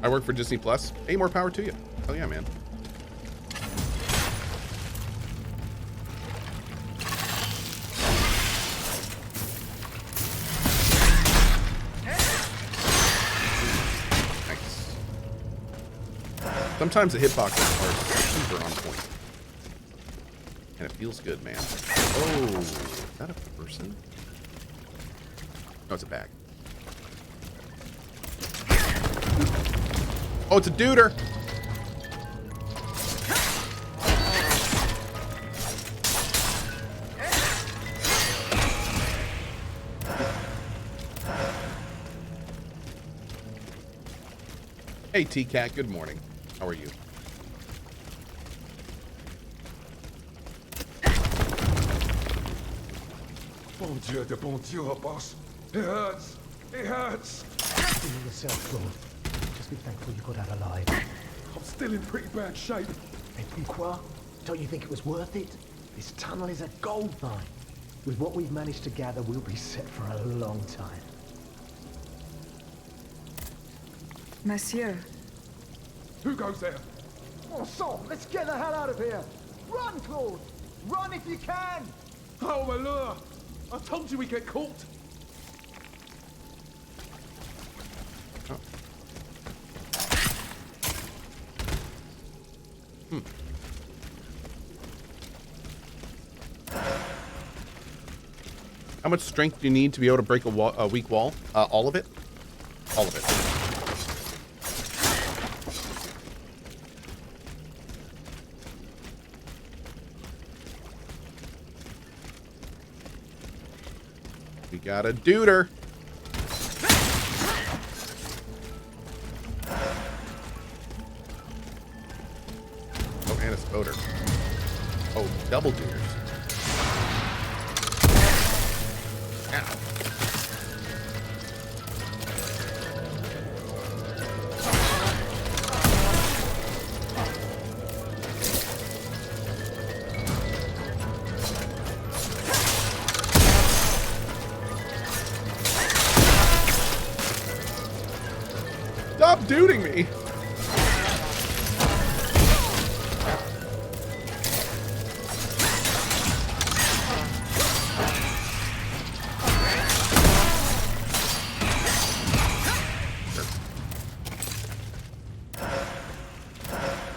I work for Disney Plus. Hey, more power to you. Hell yeah, man. Nice. Sometimes the hitboxes are super on point. And it feels good, man. Oh, is that a person? No, it's a bag. Oh, it's a duder. Hey, T-Cat, good morning. How are you? Bon Dieu de bon Dieu, boss. It hurts. It hurts. Feel yourself, Claude. Just be thankful you got out alive. I'm still in pretty bad shape. Et puis quoi? Don't you think it was worth it? This tunnel is a gold mine. With what we've managed to gather, we'll be set for a long time. Monsieur. Who goes there? Oh, so, let's get the hell out of here. Run, Claude. Run if you can. Oh, my lure. I told you we'd get caught. How much strength do you need to be able to break a weak wall? All of it? All of it. We got a duder. Oh, and a spoder. Oh, double duders. Ow. Stop duding me!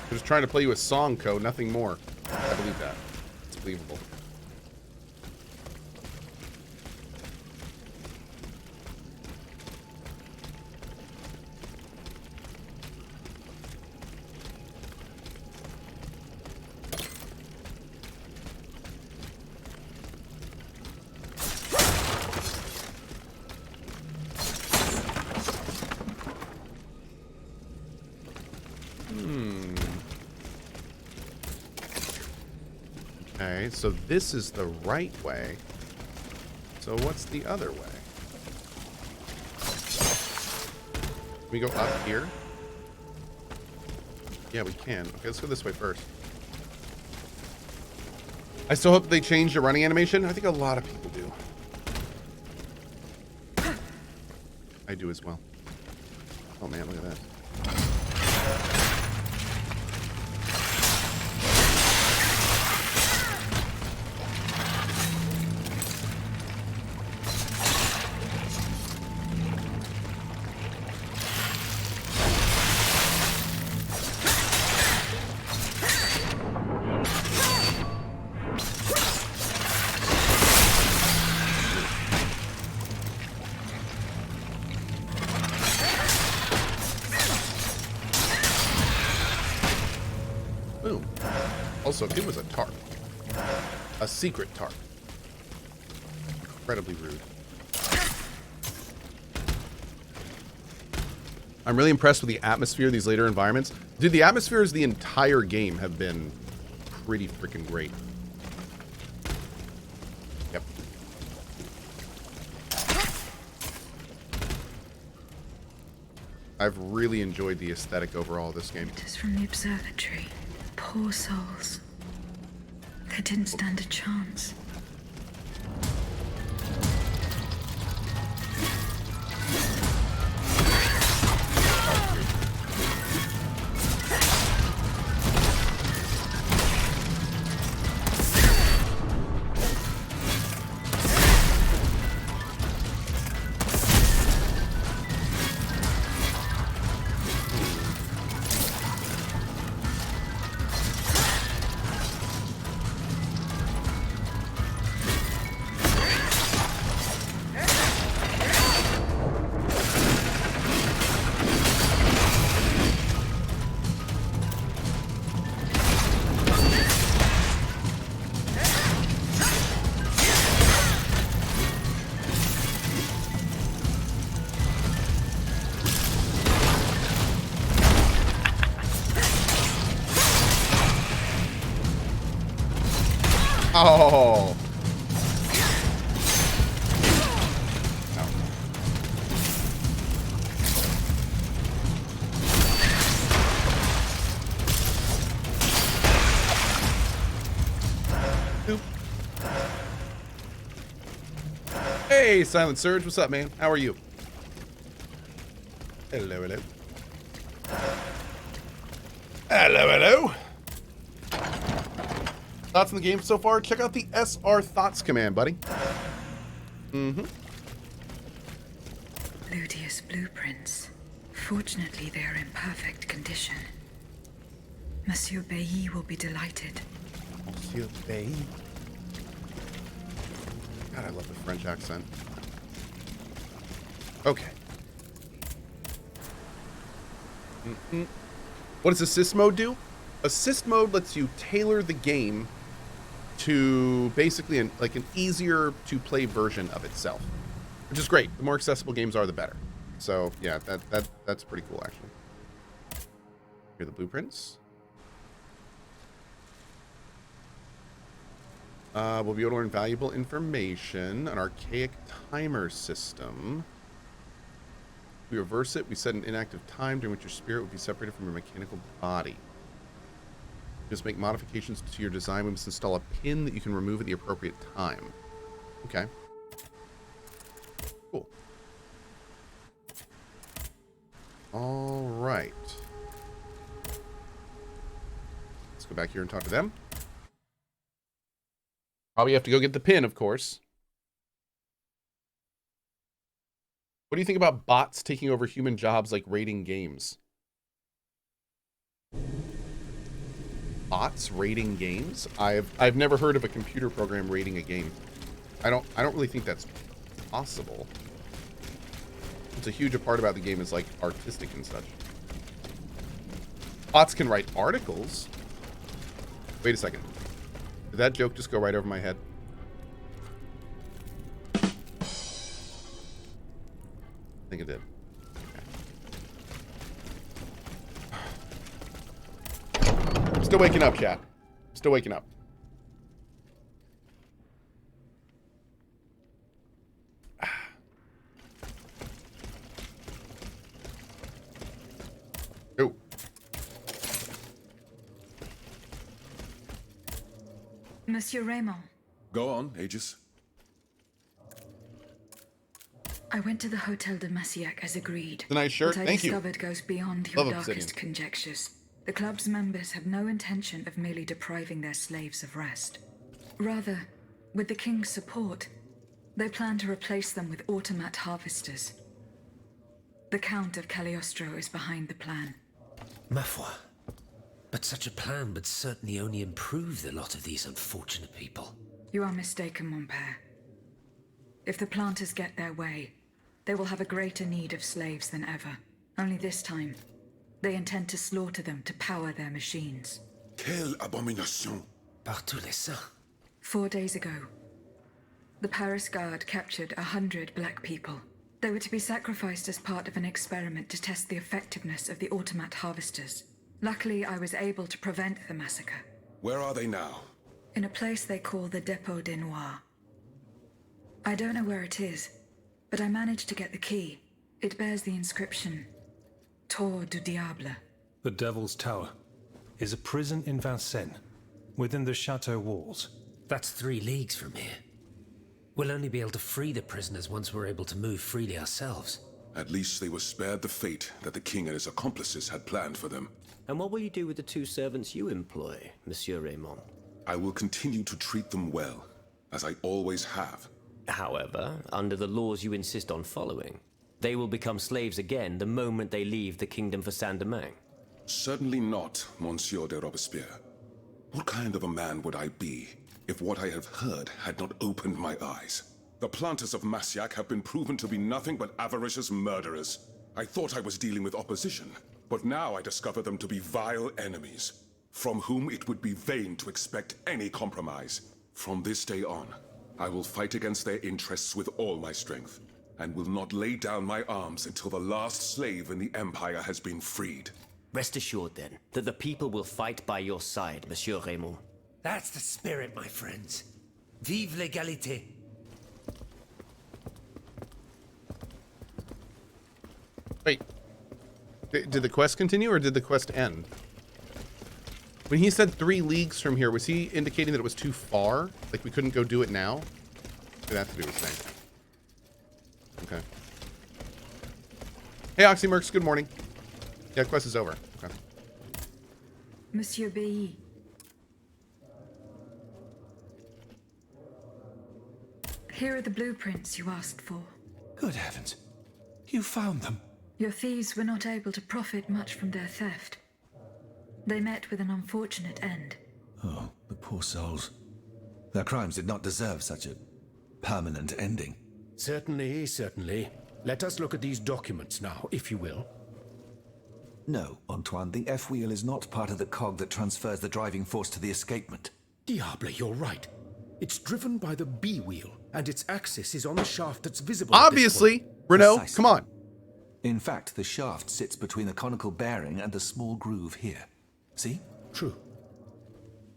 They're just trying to play you a song code, nothing more. I believe that. It's believable. Okay, so this is the right way. So what's the other way? Can we go up here? Yeah, we can. Okay, let's go this way first. I still hope they change the running animation. I think a lot of people do. I do as well. Oh man, look at that. Boom. Also, it was a tarp. A secret tarp. Incredibly rude. I'm really impressed with the atmosphere of these later environments. Dude, the atmospheres of the entire game have been pretty freaking great. Yep. I've really enjoyed the aesthetic overall of this game. It is from the observatory. Poor souls. They didn't stand a chance. Oh. Oop. Hey, Silent Surge, what's up, man? How are you? Hello, hello. Hello, hello. Thoughts on the game so far? Check out the SR Thoughts command, buddy. Mm-hmm. Ludius blueprints. Fortunately, they are in perfect condition. Monsieur Bailly will be delighted. Monsieur Bailly. God, I love the French accent. Okay. What does assist mode do? Assist mode lets you tailor the game to basically an easier to play version of itself, which is great. The more accessible games are, the better. So yeah, that's pretty cool actually. Here are the blueprints. We'll be able to learn valuable information. An archaic timer system. We reverse it. We set an inactive time during which your spirit would be separated from your mechanical body. Just make modifications to your design. We must install a pin that you can remove at the appropriate time. Okay. Cool. All right. Let's go back here and talk to them. Probably have to go get the pin, of course. What do you think about bots taking over human jobs like raiding games? Bots raiding games? I've never heard of a computer program raiding a game. I don't really think that's possible. It's a huge part about the game is like artistic and such. Bots can write articles. Wait a second. Did that joke just go right over my head? I think it did. I'm still waking up, chat. Still waking up. Oh. Monsieur Raymond. Go on, Aegis. I went to the Hotel de Massiac as agreed. The nice shirt. What I Thank you. discovered goes beyond your Love darkest Obsidian. conjectures. The club's members have no intention of merely depriving their slaves of rest. Rather, with the king's support, they plan to replace them with automat harvesters. The Count of Cagliostro is behind the plan. Ma foi. But such a plan would certainly only improve the lot of these unfortunate people. You are mistaken, mon père. If the planters get their way, they will have a greater need of slaves than ever. Only this time, they intend to slaughter them to power their machines. Quelle abomination! Par tous les saints. 4 days ago, the Paris Guard captured 100 black people. They were to be sacrificed as part of an experiment to test the effectiveness of the automat harvesters. Luckily, I was able to prevent the massacre. Where are they now? In a place they call the Dépôt des Noirs. I don't know where it is, but I managed to get the key. It bears the inscription, Tour du Diable. The Devil's Tower is a prison in Vincennes, within the chateau walls. That's 3 leagues from here. We'll only be able to free the prisoners once we're able to move freely ourselves. At least they were spared the fate that the king and his accomplices had planned for them. And what will you do with the 2 servants you employ, Monsieur Raymond? I will continue to treat them well, as I always have. However, under the laws you insist on following, they will become slaves again the moment they leave the kingdom for Saint-Domingue. Certainly not, Monsieur de Robespierre. What kind of a man would I be if what I have heard had not opened my eyes? The planters of Massiac have been proven to be nothing but avaricious murderers. I thought I was dealing with opposition, but now I discover them to be vile enemies, from whom it would be vain to expect any compromise. From this day on, I will fight against their interests with all my strength, and will not lay down my arms until the last slave in the Empire has been freed. Rest assured, then, that the people will fight by your side, Monsieur Raymond. That's the spirit, my friends. Vive l'égalité. Wait. Did the quest continue or did the quest end? When he said 3 leagues from here, was he indicating that it was too far? Like we couldn't go do it now? Maybe that's what he was saying. Okay. Hey, Oxymerx, good morning. Yeah, quest is over. Okay. Monsieur Bailly. Here are the blueprints you asked for. Good heavens. You found them. Your thieves were not able to profit much from their theft. They met with an unfortunate end. Oh, the poor souls. Their crimes did not deserve such a permanent ending. Certainly, certainly. Let us look at these documents now, if you will. No, Antoine, the F-wheel is not part of the cog that transfers the driving force to the escapement. Diable, you're right. It's driven by the B-wheel, and its axis is on the shaft that's visible at this Obviously, point. Renault, Precisely. come on. In fact, the shaft sits between the conical bearing and the small groove here. See? True.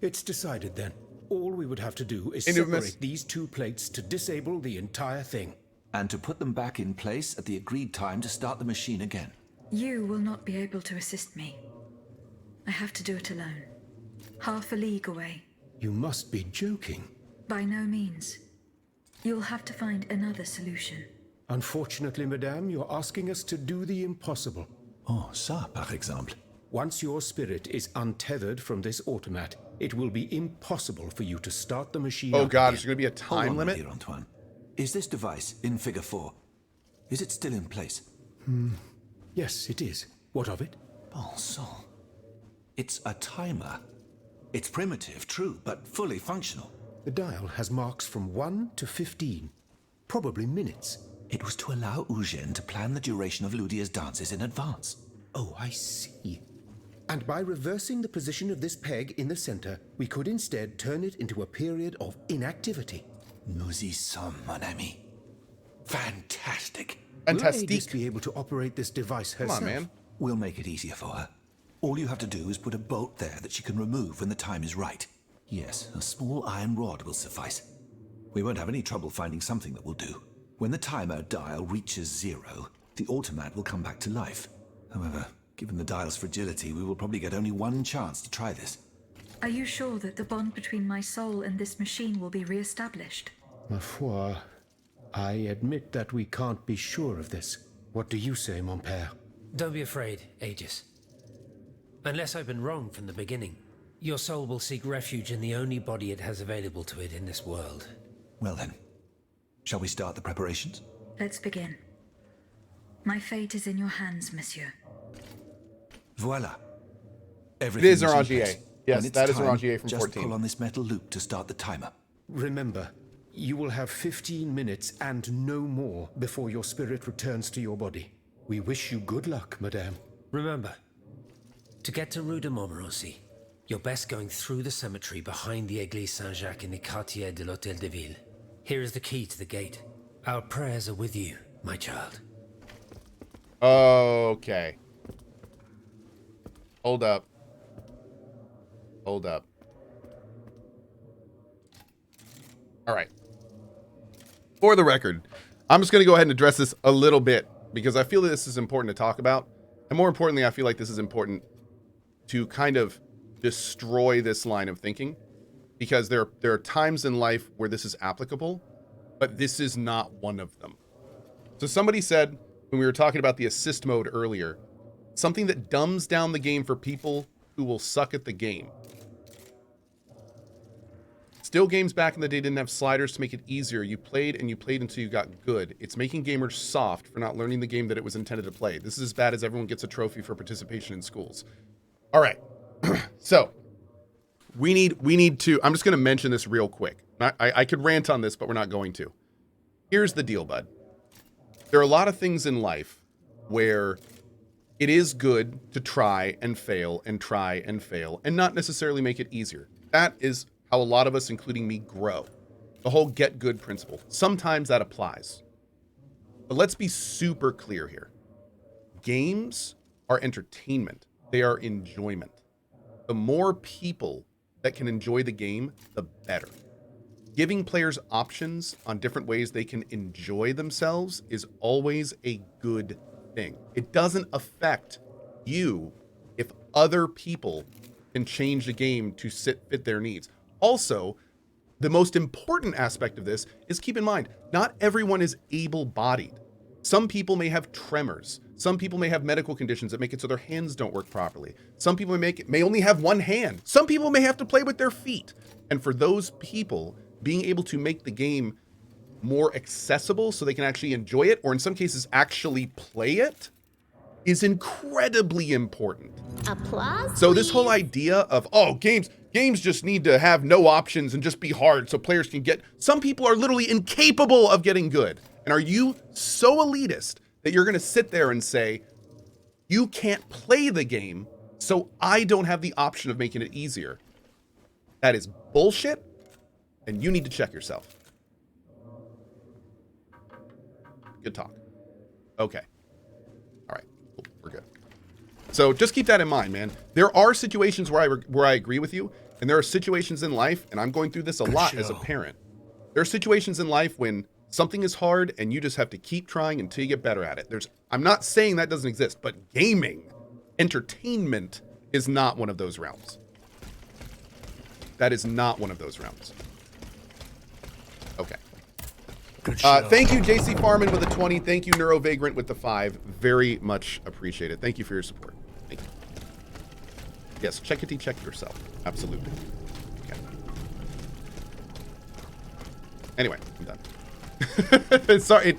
It's decided then. All we would have to do is Infamous. separate these 2 plates to disable the entire thing. And to put them back in place at the agreed time to start the machine again. You will not be able to assist me. I have to do it alone. Half a league away. You must be joking. By no means. You'll have to find another solution. Unfortunately, madame, you're asking us to do the impossible. Oh, ça, par exemple. Once your spirit is untethered from this automat, it will be impossible for you to start the machine Oh up God, again. is there going to be a Hold time on, my limit? dear Antoine. Is this device in figure 4? Is it still in place? Yes, it is. What of it? Bon sang. It's a timer. It's primitive, true, but fully functional. The dial has marks from 1 to 15. Probably minutes. It was to allow Eugène to plan the duration of Ludia's dances in advance. Oh, I see. And by reversing the position of this peg in the center, we could instead turn it into a period of inactivity. Nous y sommes, mon ami. Fantastic. Will Fantastic. Aegis be able to operate this device Come herself? on, man. We'll make it easier for her. All you have to do is put a bolt there that she can remove when the time is right. Yes, a small iron rod will suffice. We won't have any trouble finding something that will do. When the timer dial reaches 0, the automat will come back to life. However, given the dial's fragility, we will probably get only one chance to try this. Are you sure that the bond between my soul and this machine will be re-established? Ma foi, I admit that we can't be sure of this. What do you say, mon père? Don't be afraid, Aegis. Unless I've been wrong from the beginning, your soul will seek refuge in the only body it has available to it in this world. Well then, shall we start the preparations? Let's begin. My fate is in your hands, monsieur. Voila. It Everything is in Orangier. place. Yes, When it's that is time, Orangier from just 14. pull on this metal loop to start the timer. Remember, you will have 15 minutes and no more before your spirit returns to your body. We wish you good luck, madame. Remember, to get to Rue de Montmorency, you're best going through the cemetery behind the Église Saint-Jacques in the Quartier de l'Hôtel de Ville. Here is the key to the gate. Our prayers are with you, my child. Okay. Hold up. Hold up. All right. For the record, I'm just going to go ahead and address this a little bit because I feel that this is important to talk about. And more importantly, I feel like this is important to kind of destroy this line of thinking because there are times in life where this is applicable, but this is not one of them. So somebody said when we were talking about the assist mode earlier, something that dumbs down the game for people who will suck at the game. Still, games back in the day didn't have sliders to make it easier. You played and you played until you got good. It's making gamers soft for not learning the game that it was intended to play. This is as bad as everyone gets a trophy for participation in schools. All right. So we need to, I'm just going to mention this real quick. I could rant on this, but we're not going to. Here's the deal, bud. There are a lot of things in life where it is good to try and fail and try and fail and not necessarily make it easier. That is how a lot of us, including me, grow. The whole get good principle. Sometimes that applies. But let's be super clear here. Games are entertainment. They are enjoyment. The more people that can enjoy the game, the better. giving players options on different ways they can enjoy themselves is always a good thing. It doesn't affect you if other people can change the game to fit their needs. Also, the most important aspect of this is keep in mind, not everyone is able-bodied. Some people may have tremors. Some people may have medical conditions that make it so their hands don't work properly. Some people may only have one hand. Some people may have to play with their feet. And for those people, being able to make the game more accessible so they can actually enjoy it, or in some cases actually play it, is incredibly important. Applause. So this whole idea of, oh, games just need to have no options and just be hard so players can get, some people are literally incapable of getting good. And are you so elitist that you're going to sit there and say, you can't play the game, so I don't have the option of making it easier? That is bullshit, and you need to check yourself. Good talk. Okay. All right. Cool. We're good. So just keep that in mind, man. There are situations where I agree with you, and there are situations in life, and I'm going through this a lot as a parent. There are situations in life when something is hard and you just have to keep trying until you get better at it. I'm not saying that doesn't exist, but gaming, entertainment is not one of those realms. That is not one of those realms. Okay. Good show. Thank you, JC Farman with the 20. Thank you, Neurovagrant with the 5. Very much appreciated. Thank you for your support. Thank you. Yes, check yourself. Absolutely. Okay. Anyway, I'm done. Sorry,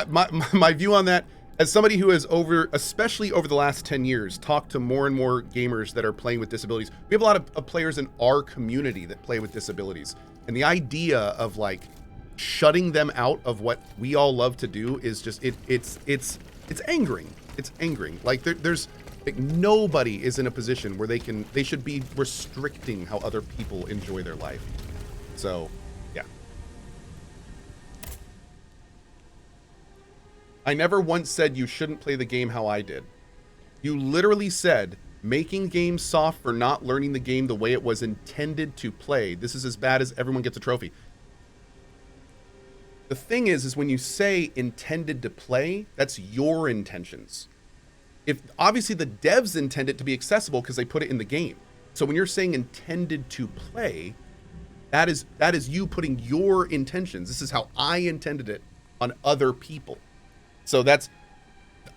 my view on that, as somebody who has especially over the last 10 years, talked to more and more gamers that are playing with disabilities. We have a lot of players in our community that play with disabilities. And the idea of like shutting them out of what we all love to do is just, it's angering. It's angering. Like there's like nobody is in a position where they should be restricting how other people enjoy their life. So, yeah. I never once said you shouldn't play the game how I did. You literally said making games soft for not learning the game the way it was intended to play. This is as bad as everyone gets a trophy. The thing is when you say intended to play, that's your intentions. If obviously the devs intend it to be accessible because they put it in the game. So when you're saying intended to play, that is you putting your intentions. This is how I intended it on other people. So that's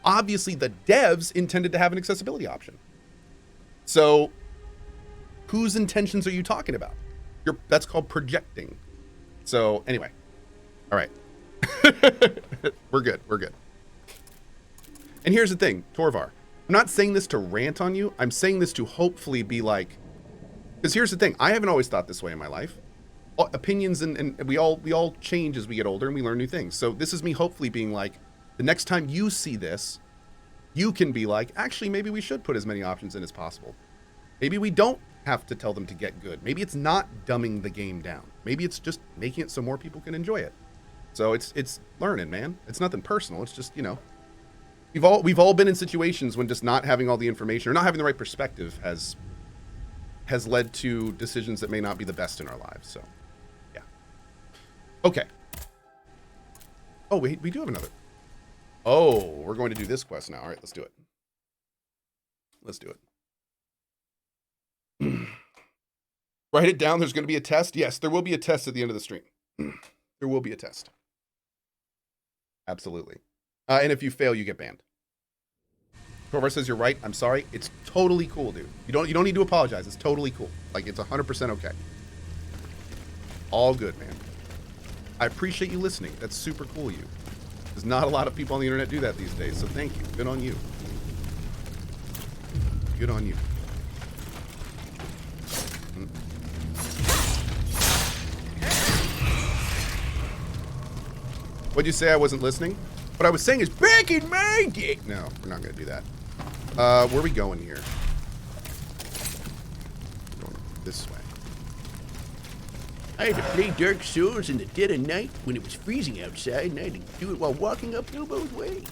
obviously the devs intended to have an accessibility option. So whose intentions are you talking about? That's called projecting. So anyway, all right. We're good. We're good. And here's the thing, Torvar, I'm not saying this to rant on you. I'm saying this to hopefully be like, because here's the thing. I haven't always thought this way in my life. Opinions and we all change as we get older and we learn new things. So this is me hopefully being like, the next time you see this, you can be like, actually, maybe we should put as many options in as possible. Maybe we don't have to tell them to get good. Maybe it's not dumbing the game down. Maybe it's just making it so more people can enjoy it. So it's learning, man. It's nothing personal. It's just, you know, we've all been in situations when just not having all the information or not having the right perspective has led to decisions that may not be the best in our lives. So, yeah. Okay. Oh, wait, we do have another. Oh, we're going to do this quest now. All right, let's do it. Let's do it. Write it down. There's going to be a test. Yes, there will be a test at the end of the stream. There will be a test. Absolutely. And if you fail, you get banned. Whoever says you're right, I'm sorry. It's totally cool, dude. You don't need to apologize. It's totally cool. Like, it's 100% okay. All good, man. I appreciate you listening. That's super cool of you. There's not a lot of people on the internet do that these days, so thank you. Good on you. Good on you. What'd you say? I wasn't listening? What I was saying is back in my day. No, we're not going to do that. Where are we going here? We're going this way. I had to play Dark Souls in the dead of night when it was freezing outside, and I had to do it while walking uphill both ways.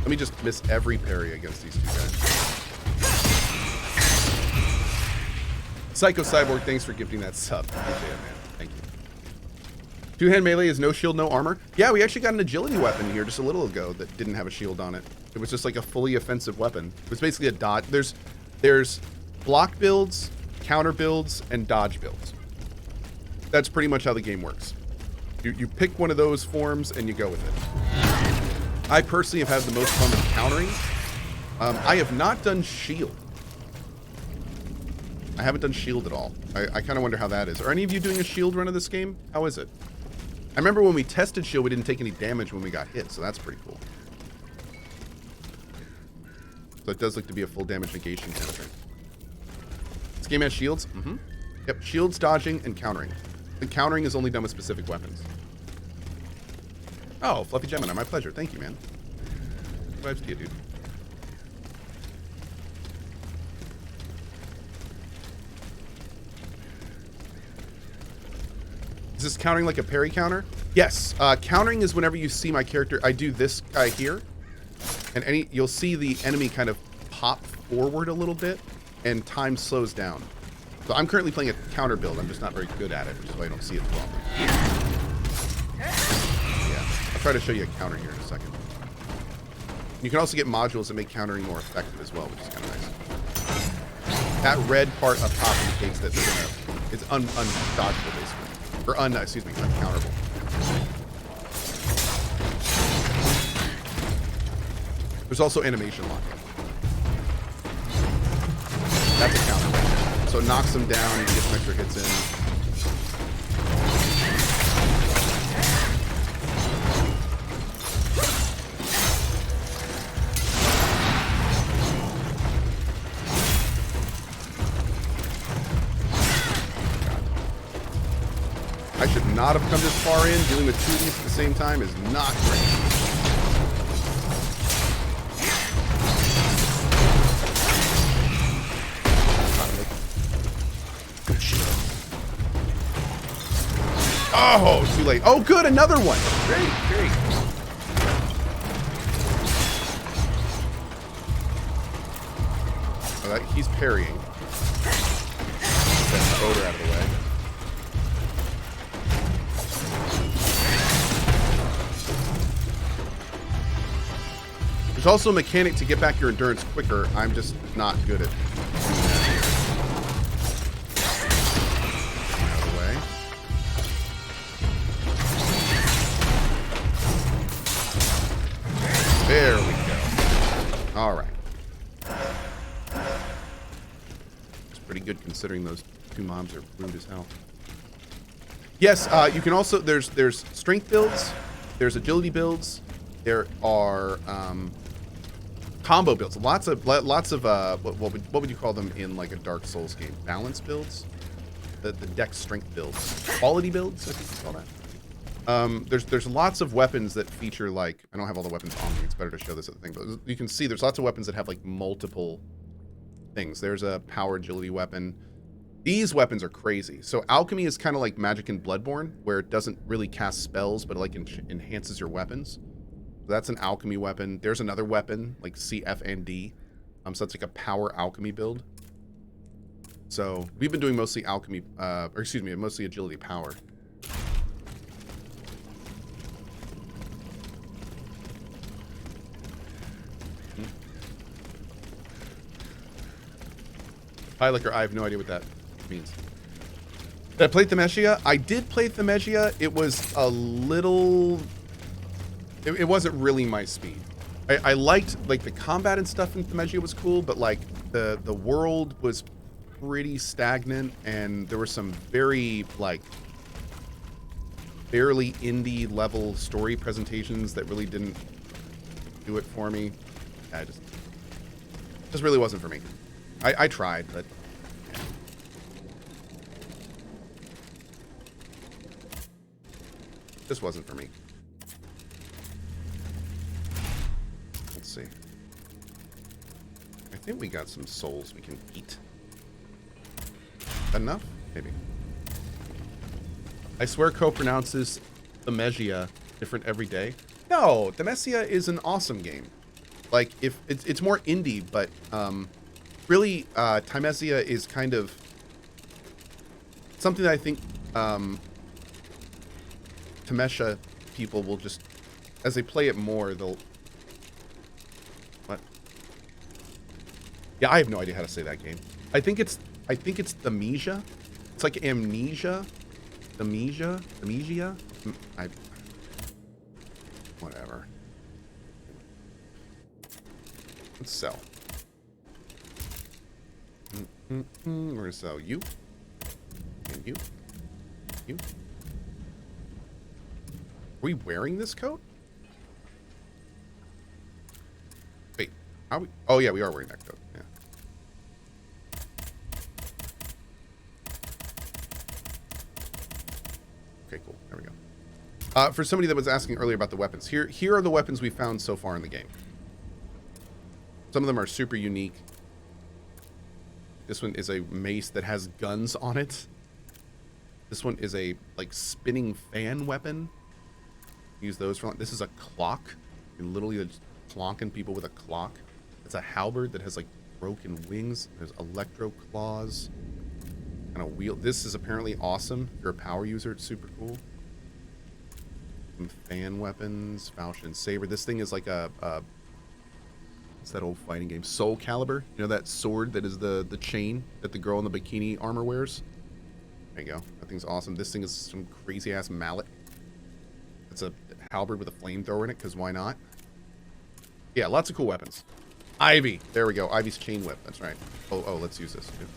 Let me just miss every parry against these two guys. Psycho Cyborg, thanks for gifting that sub. Appreciate it, man. Thank you. Two-hand melee is no shield, no armor. Yeah, we actually got an agility weapon here just a little ago that didn't have a shield on it. It was just like a fully offensive weapon. It was basically a dodge. There's block builds, counter builds, and dodge builds. That's pretty much how the game works. You pick one of those forms and you go with it. I personally have had the most fun with countering. I have not done shield. I haven't done shield at all. I kind of wonder how that is. Are any of you doing a shield run of this game? How is it? I remember when we tested shield, we didn't take any damage when we got hit, so that's pretty cool. So it does look to be a full damage negation kind of thing. This game has shields? Mm-hmm. Yep, shields, dodging, and countering. The countering is only done with specific weapons. Oh, Fluffy Gemini, my pleasure. Thank you, man. Vibes to you, dude. Is this countering like a parry counter? Yes. Countering is whenever you see my character. I do this guy here, and you'll see the enemy kind of pop forward a little bit, and time slows down. So I'm currently playing a counter build. I'm just not very good at it, which is why I don't see it too often. Yeah. I'll try to show you a counter here in a second. You can also get modules that make countering more effective as well, which is kind of nice. That red part up top indicates that it's undodgeable, basically. Or uncounterable. There's also animation lock. That's a counter. So it knocks them down and you get some extra hits in. I should not have come this far in. Dealing with two of these at the same time is not great. Oh, too late. Oh, good, another one. Great, great. Oh, he's parrying. Get that boulder out of the way. There's also a mechanic to get back your endurance quicker. I'm just not good at doing that. Out of the way. There we go. All right. It's pretty good considering those two mobs are rude as hell. Yes, you can also there's strength builds, there's agility builds, there are combo builds. Lots of what would you call them in like a Dark Souls game? Balance builds, the dex strength builds, quality builds. I think you call that. There's lots of weapons that feature like I don't have all the weapons on me. It's better to show this at the thing, but you can see there's lots of weapons that have like multiple things. There's a power agility weapon. These weapons are crazy. So alchemy is kind of like magic in Bloodborne, where it doesn't really cast spells, but it like enhances your weapons. So that's an alchemy weapon. There's another weapon, like C, F, and D. So that's like a power alchemy build. So we've been doing mostly alchemy, mostly agility power. Pieliker, I have no idea what that means. Did I play Themisia? I did play Themisia. It was a little... It wasn't really my speed. I liked, like, the combat and stuff in Themisia was cool, but, like, the world was pretty stagnant, and there were some very, like, barely indie-level story presentations that really didn't do it for me. I just really wasn't for me. I tried, but... This wasn't for me. Let's see. I think we got some souls we can eat. Enough? Maybe. I swear Co pronounces Themisia different every day. No, Themisia is an awesome game. Like, if it's more indie, but really, Timesia is kind of something that I think Temesha people will just, as they play it more, they'll... What? Yeah, I have no idea how to say that game. I think it's Amnesia. It's like Amnesia. Amnesia? Whatever. Let's sell. We're gonna sell you. And you. You. Are we wearing this coat? Wait, are we? Oh yeah, we are wearing that coat. Yeah. Okay, cool. There we go. For somebody that was asking earlier about the weapons, here are the weapons we found so far in the game. Some of them are super unique. This one is a mace that has guns on it. This one is a like spinning fan weapon. Use those for. This is a clock. You're literally just clonking people with a clock. It's a halberd that has like broken wings. There's electro claws. And a wheel. This is apparently awesome. If you're a power user, it's super cool. Some fan weapons, falchion saber. This thing is like a what's that old fighting game? Soul Calibur. You know that sword that is the chain that the girl in the bikini armor wears? There you go. That thing's awesome. This thing is some crazy ass mallet. It's a halberd with a flamethrower in it, because why not? Yeah, lots of cool weapons. Ivy. There we go. Ivy's chain whip. That's right. Oh, let's use this too.